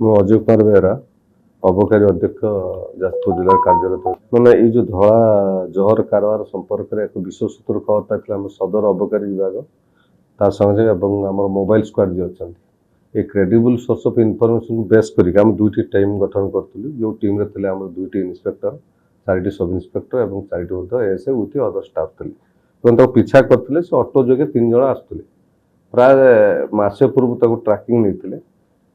ମୁଁ ଅଜୟ କୁମାର ବେହେରା ଅବକାରୀ ଅଧ୍ୟକ୍ଷ ଯାଜପୁର ଜିଲ୍ଲାରେ କାର୍ଯ୍ୟରତ। ମାନେ ଏଇ ଯୋଉ ଧଳା ଜହର କାରବାର ସମ୍ପର୍କରେ ଏକ ବିଶ୍ୱସୂତ୍ର ଖବର ପାଇଥିଲା ଆମ ସଦର ଅବକାରୀ ବିଭାଗ ତା ସଙ୍ଗେ ଏବଂ ଆମର ମୋବାଇଲ ସ୍କ୍ୱାଡ୍ ଯିଏ ଅଛନ୍ତି ଏ କ୍ରେଡିବୁଲ ସୋର୍ସ ଅଫ ଇନଫର୍मेशन बेस करके हम दुईटी टीम गठन करथिलु जो टीम रे थिले हमर दुईटी इन्स्पेक्टर 4टी सब इन्स्पेक्टर एवं 4टी उर्ध्व एएसए विथ अदर स्टाफ थिले एवं तो पीछा करथिले से ऑटो जोगे 3 जण आस्तले प्राय मासे पूर्व तक ट्रैकिंग नैथिले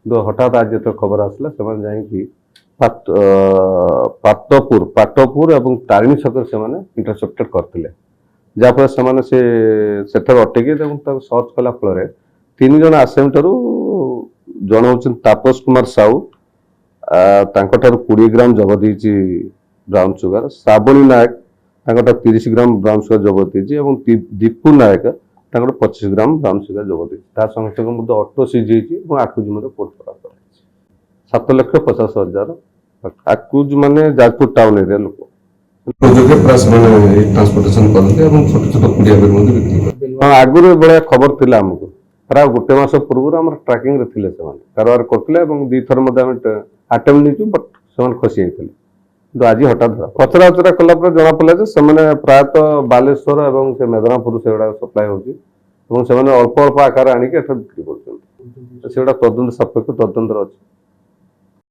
तो हठात आज जो खबर आसला से जाई कि पाटपुर एवं तारिणी छक से इंटरसेप्टेड करथिले जाफल से सेठर अटकी सर्च कला फल 3 जण आसेमटू जन हूँ तापस कुमार साहू 20 ग्राम जबत होती ब्राउन सुगर श्रावणी नायक 30 ग्राम ब्राउन सुगर जबत होती दीपू नायक 25 ग्राम ब्राउन सुगर जबत होती संगे संगे ऑटो सीज आकुज पोर्ट 7,50,000 आकुज माने जाजपुर टाउन एरिया लोक ट्रांसपोर्टेशन करते छोट छोट कुड़िया बिक्री करते आगुरी भाया खबर थिला हमको प्राय गोटे मास पूर्व आम ट्राकिंग थे कारबार करते दी थर आटेम्प नहीं बट से खसी जाते आज हठात पचरा उचरा कलापर जना पड़ा से प्रायतः बालेश्वर और से मेदनापुर से सप्लाय होती अल्प अल्प आकार आणिक बिक्री कर तदंत सापेक्ष तदंतर अच्छे।